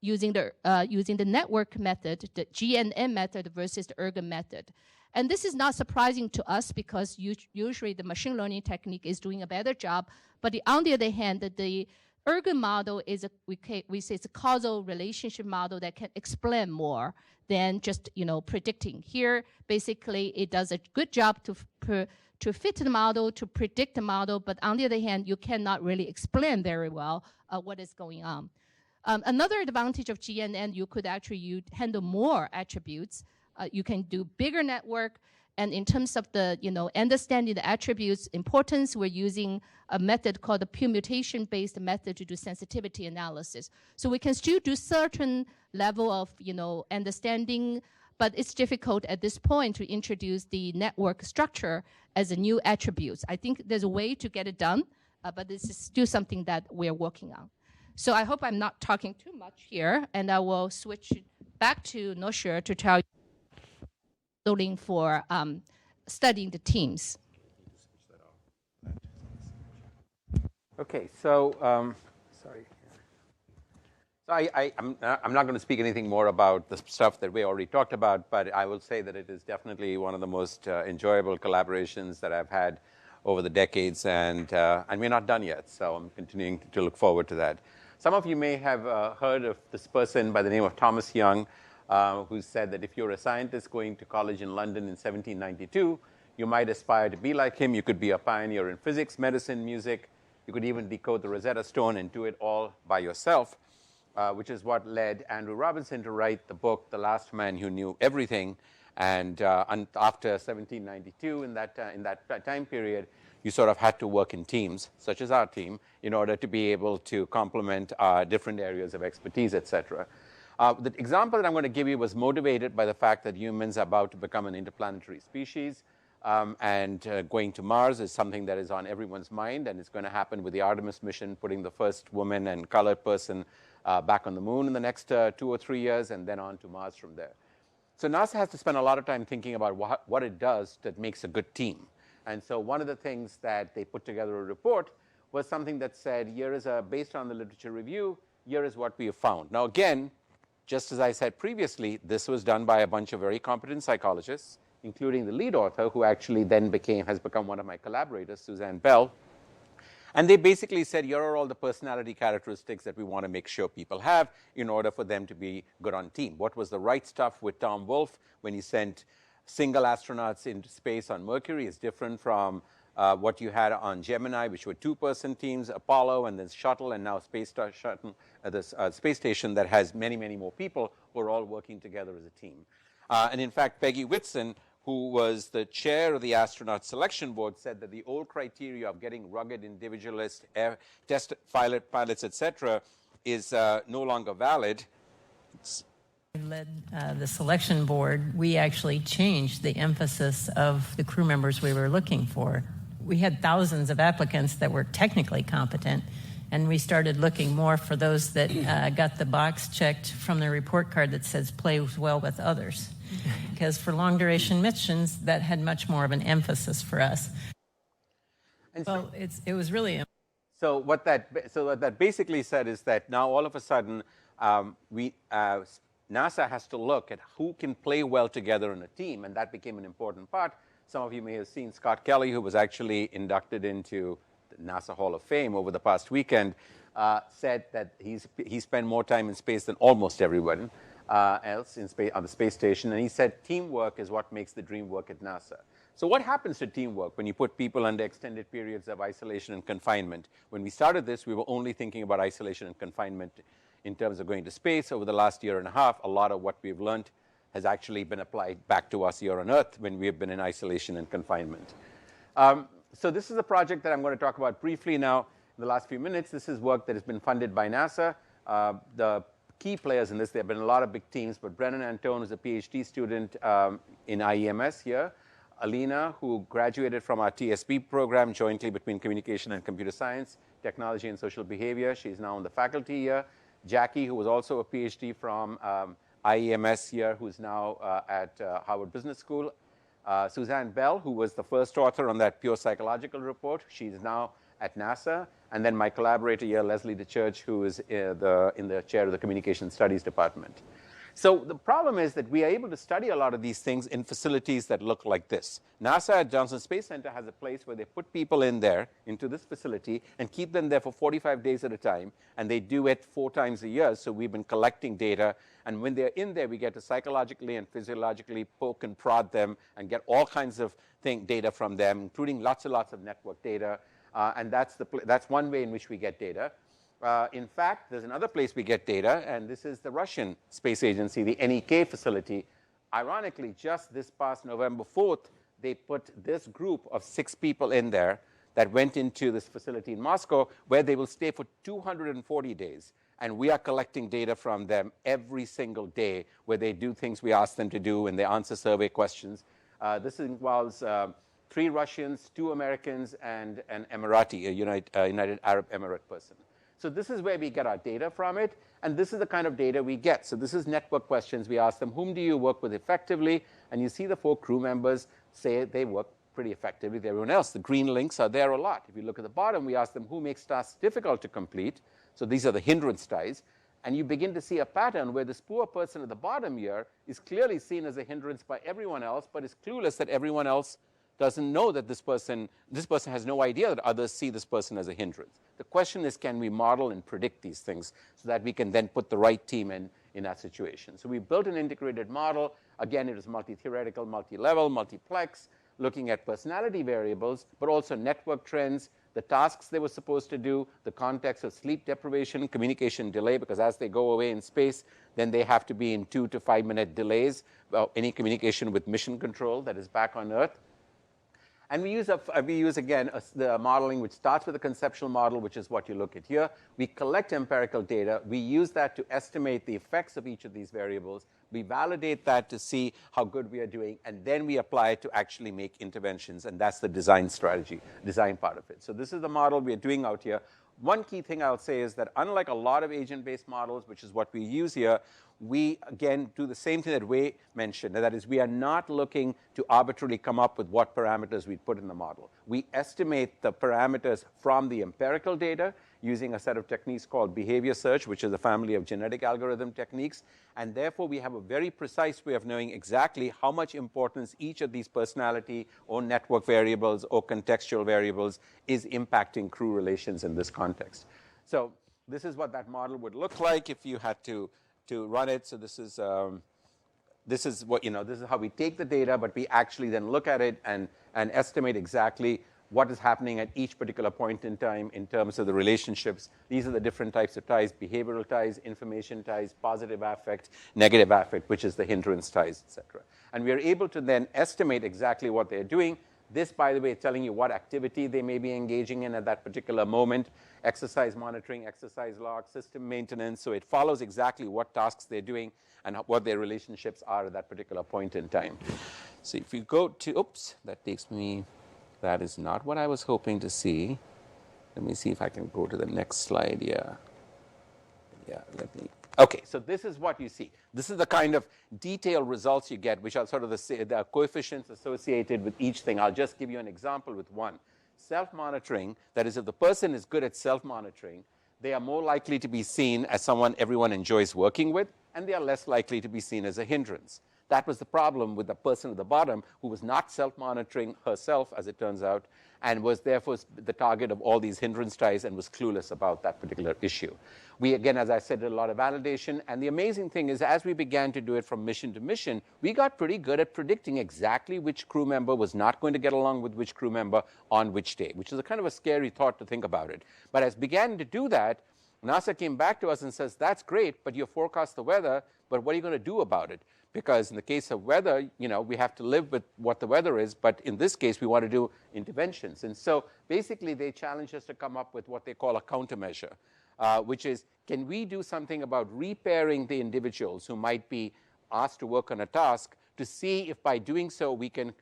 using the network method, the GNN method versus the ergo method. And this is not surprising to us because usually the machine learning technique is doing a better job. But on the other hand, the ergo model is we say it's a causal relationship model that can explain more than just predicting. Here, basically, it does a good job to fit the model, to predict the model. But on the other hand, you cannot really explain very well what is going on. Another advantage of GNN, you could actually handle more attributes. You can do bigger network, and in terms of the understanding the attributes importance, we're using a method called the permutation-based method to do sensitivity analysis. So we can still do certain level of understanding, but it's difficult at this point to introduce the network structure as a new attributes. I think there's a way to get it done, but this is still something that we're working on. So I hope I'm not talking too much here, and I will switch back to Noshir to tell you modeling for studying the teams. Okay, so sorry. So I'm not going to speak anything more about the stuff that we already talked about, but I will say that it is definitely one of the most enjoyable collaborations that I've had over the decades, and we're not done yet, so I'm continuing to look forward to that. Some of you may have heard of this person by the name of Thomas Young, who said that if you're a scientist going to college in London in 1792, you might aspire to be like him. You could be a pioneer in physics, medicine, music. You could even decode the Rosetta Stone and do it all by yourself, which is what led Andrew Robinson to write the book, The Last Man Who Knew Everything. And after 1792, in that time period, you sort of had to work in teams, such as our team, in order to be able to complement different areas of expertise, et cetera. The example that I'm going to give you was motivated by the fact that humans are about to become an interplanetary species, and going to Mars is something that is on everyone's mind, and it's going to happen with the Artemis mission, putting the first woman and colored person back on the moon in the next 2 or 3 years, and then on to Mars from there. So NASA has to spend a lot of time thinking about what it does that makes a good team. And so one of the things that they put together a report was something that said, here is based on the literature review, here is what we have found. Now again, just as I said previously, this was done by a bunch of very competent psychologists, including the lead author, who actually then has become one of my collaborators, Suzanne Bell. And they basically said, here are all the personality characteristics that we want to make sure people have in order for them to be good on team. What was the right stuff with Tom Wolfe when he sent single astronauts into space on Mercury is different from what you had on Gemini, which were 2-person teams, Apollo, and then Shuttle, and now Space Station that has many, many more people who are all working together as a team. And in fact, Peggy Whitson, who was the chair of the astronaut selection board, said that the old criteria of getting rugged individualist test pilots, etc., is no longer valid. Led the selection board, we actually changed the emphasis of the crew members we were looking for. We had thousands of applicants that were technically competent, and we started looking more for those that got the box checked from the report card that says plays well with others. Because for long duration missions, that had much more of an emphasis for us. And well, it was really. So what that basically said is that now all of a sudden NASA has to look at who can play well together in a team, and that became an important part. Some of you may have seen Scott Kelly, who was actually inducted into the NASA Hall of Fame over the past weekend, said that he spent more time in space than almost everyone else in space, on the space station, and he said teamwork is what makes the dream work at NASA. So what happens to teamwork when you put people under extended periods of isolation and confinement? When we started this, we were only thinking about isolation and confinement in terms of going to space. Over the last year and a half, a lot of what we've learned has actually been applied back to us here on Earth when we have been in isolation and confinement. So this is a project that I'm going to talk about briefly now in the last few minutes. This is work that has been funded by NASA. The key players in this, there have been a lot of big teams, but Brennan Antone is a PhD student in IEMS here. Alina, who graduated from our TSP program jointly between communication and computer science, technology and social behavior. She's now on the faculty here. Jackie, who was also a PhD from IEMS here, who's now at Harvard Business School. Suzanne Bell, who was the first author on that pure psychological report. She's now at NASA. And then my collaborator here, Leslie DeChurch, who is in the chair of the Communication Studies Department. So the problem is that we are able to study a lot of these things in facilities that look like this. NASA at Johnson Space Center has a place where they put people in there, into this facility, and keep them there for 45 days at a time, and they do it 4 times a year. So we've been collecting data, and when they're in there, we get to psychologically and physiologically poke and prod them and get all kinds of data from them, including lots and lots of network data, and that's one way in which we get data. In fact, there's another place we get data, and this is the Russian Space Agency, the NEK facility. Ironically, just this past November 4th, they put this group of 6 people in there that went into this facility in Moscow, where they will stay for 240 days. And we are collecting data from them every single day, where they do things we ask them to do, and they answer survey questions. This involves 3 Russians, 2 Americans, and an Emirati, a United Arab Emirate person. So this is where we get our data from it, and this is the kind of data we get. So this is network questions. We ask them, whom do you work with effectively? And you see the 4 crew members say they work pretty effectively with everyone else. The green links are there a lot. If you look at the bottom, we ask them who makes tasks difficult to complete. So these are the hindrance ties. And you begin to see a pattern where this poor person at the bottom here is clearly seen as a hindrance by everyone else, but is clueless that everyone else doesn't know that this person has no idea that others see this person as a hindrance. The question is, can we model and predict these things so that we can then put the right team in that situation? So we built an integrated model. Again, it was multi-theoretical, multi-level, multiplex, looking at personality variables, but also network trends, the tasks they were supposed to do, the context of sleep deprivation, communication delay, because as they go away in space, then they have to be in 2 to 5 minute delays, any communication with mission control that is back on Earth. And we use again the modeling which starts with a conceptual model, which is what you look at here. We collect empirical data. We use that to estimate the effects of each of these variables. We validate that to see how good we are doing, and then we apply it to actually make interventions, and that's the design strategy, design part of it. So this is the model we are doing out here. One key thing I'll say is that unlike a lot of agent-based models, which is what we use here, we again do the same thing that Wei mentioned, and that is we are not looking to arbitrarily come up with what parameters we put in the model. We estimate the parameters from the empirical data using a set of techniques called behavior search, which is a family of genetic algorithm techniques, and therefore we have a very precise way of knowing exactly how much importance each of these personality or network variables or contextual variables is impacting crew relations in this context. So this is what that model would look like if you had to run it. So this is what, this is how we take the data, but we actually then look at it and estimate exactly what is happening at each particular point in time in terms of the relationships. These are the different types of ties: behavioral ties, information ties, positive affect, negative affect, which is the hindrance ties, etc. And we are able to then estimate exactly what they're doing. This, by the way, is telling you what activity they may be engaging in at that particular moment: exercise monitoring, exercise log, system maintenance. So it follows exactly what tasks they're doing and what their relationships are at that particular point in time. So if you go to, oops, that takes me, that is not what I was hoping to see. Let me see if I can go to the next slide. Yeah, let me. Okay, so this is what you see. This is the kind of detailed results you get, which are sort of the coefficients associated with each thing. I'll just give you an example with one. Self-monitoring, that is, if the person is good at self-monitoring, they are more likely to be seen as someone everyone enjoys working with, and they are less likely to be seen as a hindrance. That was the problem with the person at the bottom who was not self-monitoring herself, as it turns out, and was therefore the target of all these hindrance ties and was clueless about that particular issue. We, again, as I said, did a lot of validation, and the amazing thing is as we began to do it from mission to mission, we got pretty good at predicting exactly which crew member was not going to get along with which crew member on which day, which is a kind of a scary thought to think about it. But as began to do that, NASA came back to us and says, that's great, but you forecast the weather, but what are you going to do about it? Because in the case of weather, we have to live with what the weather is, but in this case, we want to do interventions. And so basically, they challenged us to come up with what they call a countermeasure, which is, can we do something about repairing the individuals who might be asked to work on a task to see if by doing so we can,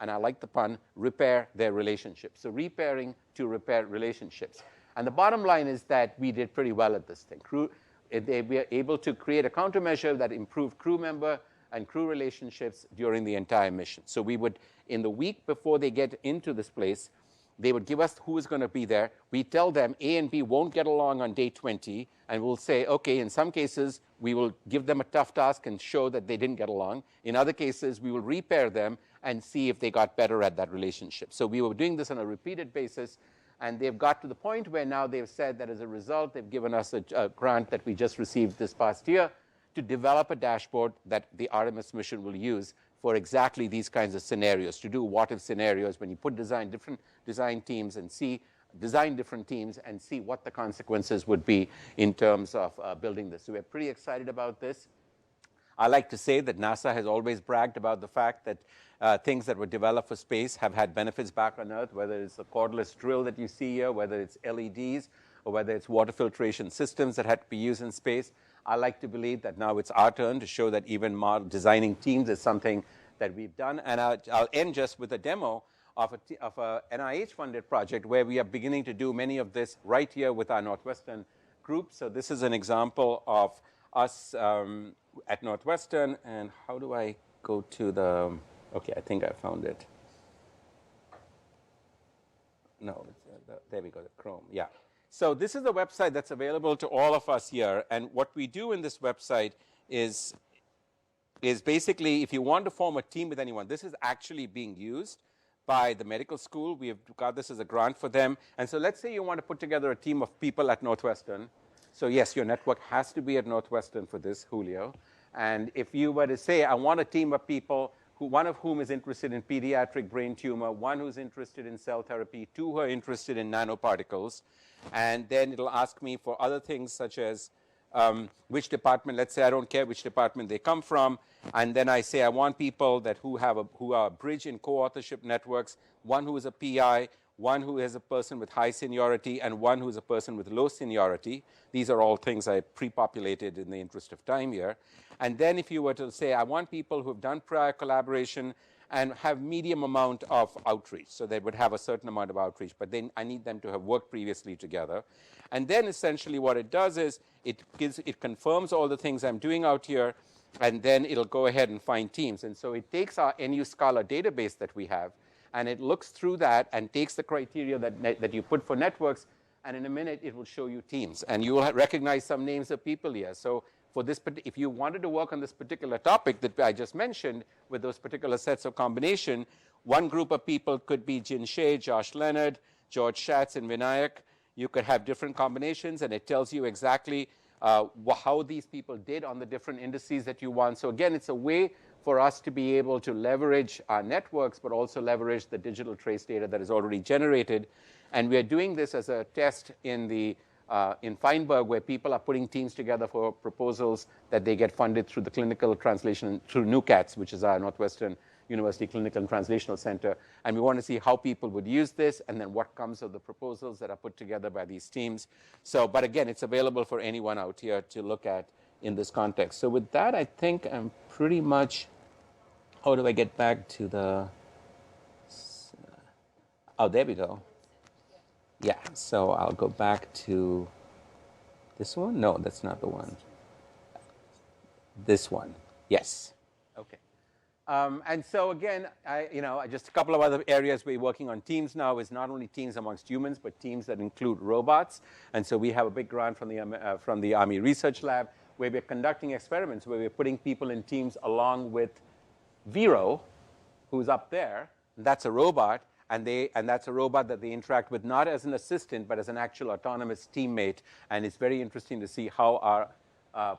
and I like the pun, repair their relationships. So repairing to repair relationships. And the bottom line is that we did pretty well at this thing. We were able to create a countermeasure that improved crew member and crew relationships during the entire mission. So we would, in the week before they get into this place, they would give us who is going to be there. We tell them A and B won't get along on day 20, and we'll say, okay, in some cases, we will give them a tough task and show that they didn't get along. In other cases, we will repair them and see if they got better at that relationship. So we were doing this on a repeated basis, and they've got to the point where now they've said that as a result, they've given us a grant that we just received this past year to develop a dashboard that the Artemis mission will use for exactly these kinds of scenarios, to do what-if scenarios when you put different design teams and design different teams and see what the consequences would be in terms of building this. So we're pretty excited about this. I like to say that NASA has always bragged about the fact that things that were developed for space have had benefits back on Earth, whether it's the cordless drill that you see here, whether it's LEDs, or whether it's water filtration systems that had to be used in space. I like to believe that now it's our turn to show that even designing teams is something that we've done. And I'll end just with a demo of a NIH-funded project where we are beginning to do many of this right here with our Northwestern group. So this is an example of us at Northwestern. And how do I go to the, okay, I think I found it. No, there we go, the Chrome, yeah. So this is the website that's available to all of us here. And what we do in this website is basically, if you want to form a team with anyone, this is actually being used by the medical school. We have got this as a grant for them. And so let's say you want to put together a team of people at Northwestern. So yes, your network has to be at Northwestern for this, Julio. And if you were to say, I want a team of people, one of whom is interested in pediatric brain tumor, one who's interested in cell therapy, two who are interested in nanoparticles, and then it'll ask me for other things such as which department. Let's say I don't care which department they come from, and then I say I want people who are bridge in co-authorship networks, one who is a PI, one who is a person with high seniority, and one who is a person with low seniority. These are all things I pre-populated in the interest of time here. And then if you were to say, I want people who have done prior collaboration and have medium amount of outreach. So they would have a certain amount of outreach, but then I need them to have worked previously together. And then essentially what it does is it confirms all the things I'm doing out here, and then it'll go ahead and find teams. And so it takes our NU Scala database that we have, and it looks through that and takes the criteria that you put for networks, and in a minute it will show you teams. And you will recognize some names of people here. So for this, if you wanted to work on this particular topic that I just mentioned with those particular sets of combination, one group of people could be Jin Shea, Josh Leonard, George Schatz, and Vinayak. You could have different combinations, and it tells you exactly how these people did on the different indices that you want. So again, it's a way for us to be able to leverage our networks, but also leverage the digital trace data that is already generated. And we are doing this as a test in Feinberg, where people are putting teams together for proposals that they get funded through the clinical translation, through NUCATS, which is our Northwestern University Clinical and Translational Center. And we want to see how people would use this, and then what comes of the proposals that are put together by these teams. So, but again, it's available for anyone out here to look at in this context. So with that, I think I'm pretty much, how do I get back to the, oh, there we go. Yeah, so I'll go back to this one. No, that's not the one. This one, yes. Okay. And so again, just a couple of other areas we're working on teams now is not only teams amongst humans, but teams that include robots. And so we have a big grant from the Army Research Lab, where we're conducting experiments where we're putting people in teams along with Vero, who's up there. That's a robot. And that's a robot that they interact with not as an assistant, but as an actual autonomous teammate. And it's very interesting to see how our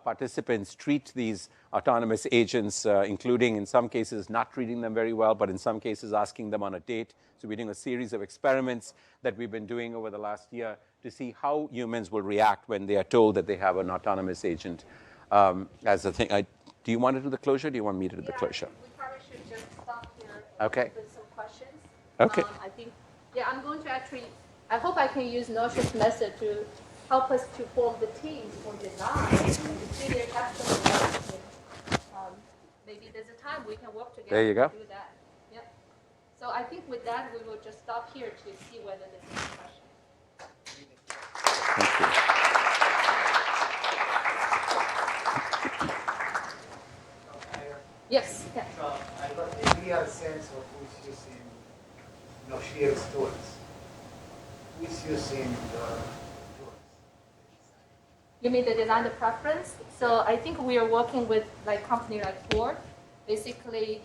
participants treat these autonomous agents, including in some cases not treating them very well, but in some cases asking them on a date. So we're doing a series of experiments that we've been doing over the last year to see how humans will react when they are told that they have an autonomous agent as a thing. Do you want to do the closure? Or do you want me to do the closure? We probably should just stop here Okay. with some questions. Okay. I think, I'm going to actually, I hope I can use Noshir's method to help us to form the teams for design and to see their actual maybe there's a time we can work together There you go. to do that. Yep. So I think with that, we will just stop here to see whether there's any questions. Thank you. Yes. Yeah. So I got a clear sense of who's using Noshir's tools. Who's using the tools? You mean the designer preference? So I think we are working with like company like Ford. Basically,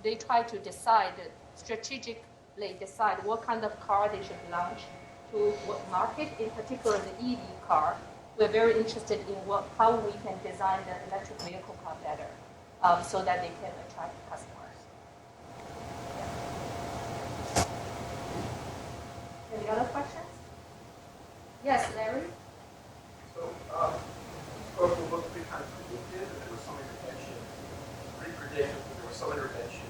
they try to strategically decide what kind of car they should launch to what market, in particular the EV car. We're very interested in how we can design the electric vehicle car better so that they can attract customers. Yeah. Any other questions? Yes, Larry? So, spoke to what we kind of predicted, and there was some intervention, pre-predicted, but there was some intervention,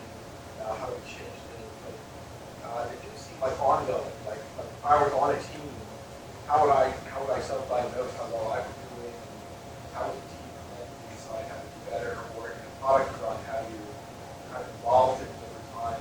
how do we change things, but it just seemed like ongoing, like if I was on a team, how would I self-diagnose how well I was doing, how would the team decide how to do better, or in a product run, how do you kind of evolve things over time?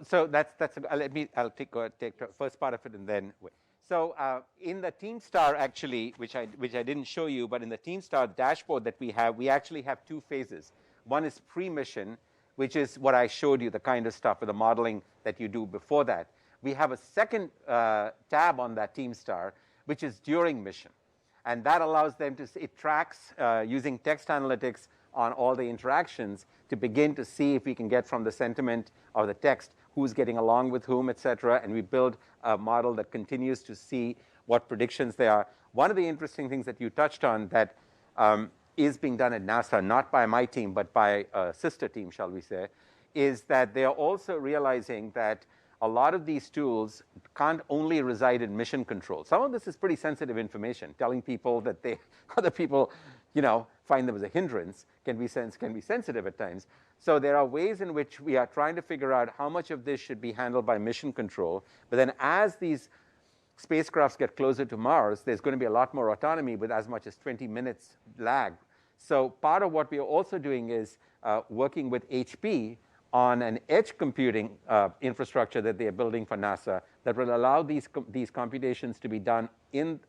So that's I'll take the first part of it and then wait. So in the TeamStar actually, which I didn't show you, but in the TeamStar dashboard that we actually have two phases. One is pre-mission, which is what I showed you, the kind of stuff with the modeling that you do before that. We have a second tab on that TeamStar, which is during mission. And that allows them it tracks using text analytics on all the interactions to begin to see if we can get from the sentiment or the text who's getting along with whom, et cetera. And we build a model that continues to see what predictions they are. One of the interesting things that you touched on that is being done at NASA, not by my team, but by a sister team, shall we say, is that they are also realizing that a lot of these tools can't only reside in mission control. Some of this is pretty sensitive information. Telling people that other people, find them as a hindrance can be sensitive at times. So there are ways in which we are trying to figure out how much of this should be handled by mission control. But then as these spacecrafts get closer to Mars, there's going to be a lot more autonomy with as much as 20 minutes lag. So part of what we are also doing is working with HP on an edge computing infrastructure that they are building for NASA that will allow these computations to be done in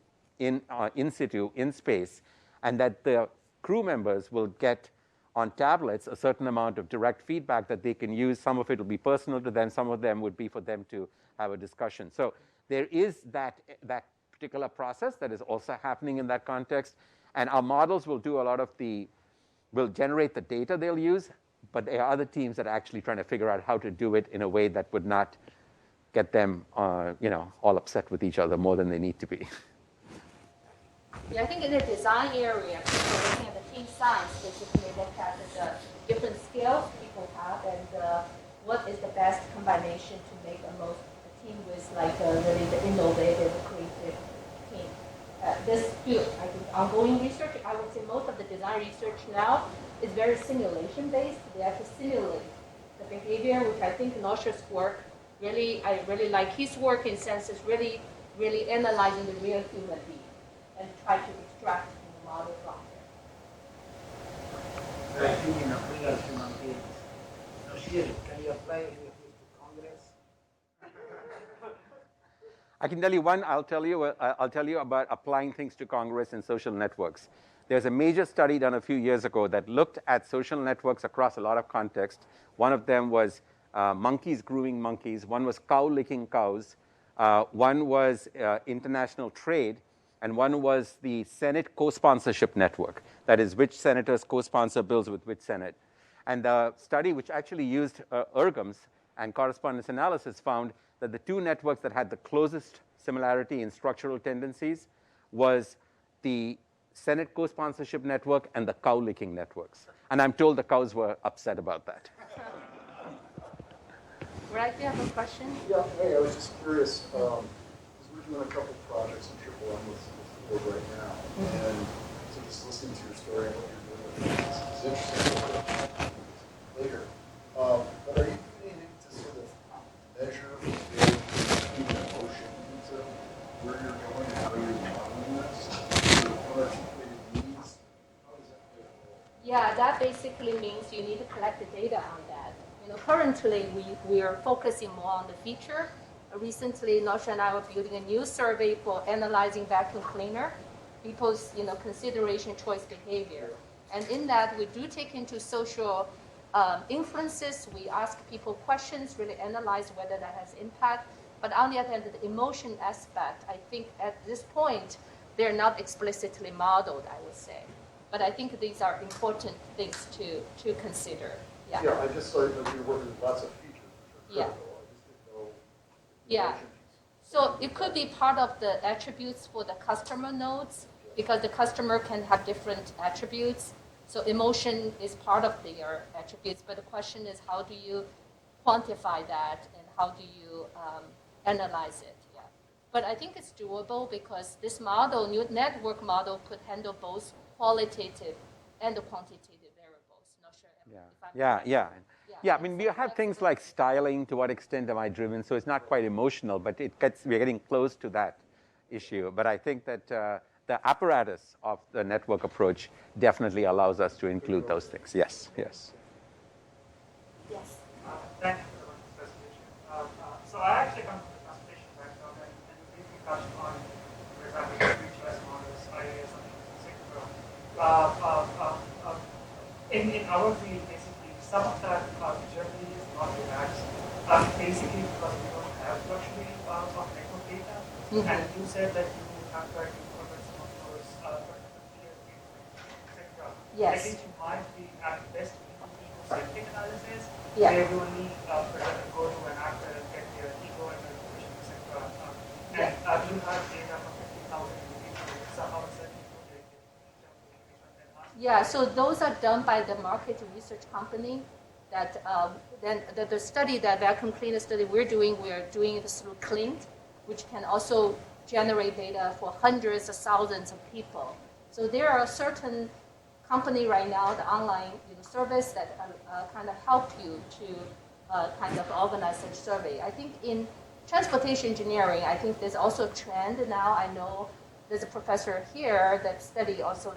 situ, in space, and that the crew members will get on tablets a certain amount of direct feedback that they can use. Some of it will be personal to them, some of them would be for them to have a discussion. So there is that particular process that is also happening in that context, and our models will do a lot of will generate the data they'll use, but there are other teams that are actually trying to figure out how to do it in a way that would not get them all upset with each other more than they need to be. Yeah, I think in the design area, people looking at the team size, basically look at the different skills people have and what is the best combination to make a team with really the innovative, creative team. This field, I think, ongoing research, I would say most of the design research now is very simulation-based. They have to simulate the behavior, which I think Noshir's work I really like his work in sense is really analyzing the real human being and try to extract the model from there. Thinking of real human beings. Noshir, can you apply any of this to Congress? I can tell you one. I'll tell you about applying things to Congress and social networks. There's a major study done a few years ago that looked at social networks across a lot of contexts. One of them was monkeys grooming monkeys. One was cow licking cows. One was international trade. And one was the Senate co-sponsorship network. That is, which senators co-sponsor bills with which Senate. And the study, which actually used ergoms and correspondence analysis, found that the two networks that had the closest similarity in structural tendencies was the Senate co-sponsorship network and the cow-licking networks. And I'm told the cows were upset about that. Right, do you have a question? Yeah, hey, I was just curious, because we're doing a couple projects in Triple M with the board right now, and so just listening to your story and what you're doing with it is interesting later. But are you beginning to sort of measure human emotion into where you're going and how you're modeling this? Unarticulated needs? How does that play a role? Yeah, that basically means you need to collect the data on that. Currently we are focusing more on the feature. Recently, Noshir and I were building a new survey for analyzing vacuum cleaner, people's consideration, choice, behavior. And in that, we do take into social influences. We ask people questions, really analyze whether that has impact. But on the other hand, the emotion aspect, I think at this point, they're not explicitly modeled, I would say. But I think these are important things to consider. Yeah, I just saw that you're working with lots of features which are critical. I just didn't know. Yeah. So it could be part of the attributes for the customer nodes because the customer can have different attributes. So emotion is part of their attributes, but the question is how do you quantify that and how do you analyze it? Yeah. But I think it's doable because this model, new network model, could handle both qualitative and quantitative. Yeah, I mean, we have things like styling. To what extent am I driven? So it's not quite emotional, but we're getting close to that issue. But I think that the apparatus of the network approach definitely allows us to include those things. Yes. Yes. Thank you for the presentation. So I actually come from the transportation background, and you briefly touched on, for example, speech-less models, ideas, etc. In our field, basically, some of that generally is not relaxed, basically because we don't have luxury of network data. Mm-hmm. And you said that you have tried to incorporate some of those, etc. Yes. I think you might be at best eco-centric analysis, yeah. where you only go to an actor and get their ego and their information, etc. And you have data from 50,000 individuals, so how is that included in terms of engagement? Yeah, so those are done by the market research company. That then the study, that vacuum cleaner study we're doing it through Clint, which can also generate data for hundreds of thousands of people. So there are a certain company right now, the online service that kind of help you to kind of organize such survey. I think in transportation engineering, I think there's also a trend now. I know there's a professor here that study also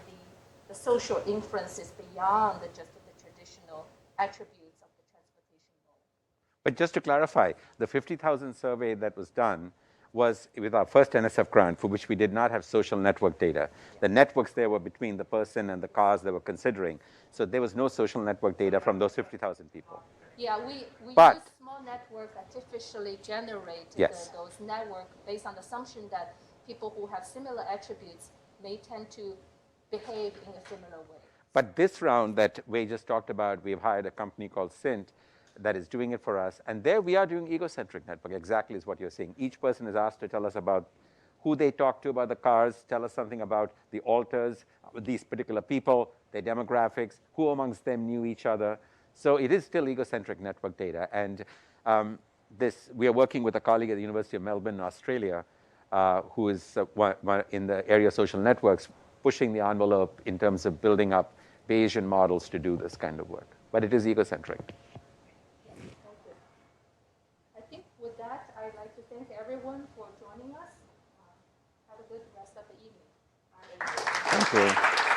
the social influences beyond just the traditional attributes of the transportation mode. But just to clarify, the 50,000 survey that was done was with our first NSF grant, for which we did not have social network data. The networks there were between the person and the cars they were considering. So there was no social network data from those 50,000 people. Yeah, we use small network artificially generated those network based on the assumption that people who have similar attributes may tend to behave in a similar way. But this round that Wei just talked about, we've hired a company called Cint that is doing it for us. And there we are doing egocentric network, exactly is what you're saying. Each person is asked to tell us about who they talk to about the cars, tell us something about the alters, these particular people, their demographics, who amongst them knew each other. So it is still egocentric network data. And we are working with a colleague at the University of Melbourne, Australia, who is in the area of social networks, pushing the envelope in terms of building up Bayesian models to do this kind of work. But it is egocentric. I think with that, I'd like to thank everyone for joining us. Have a good rest of the evening. Thank you.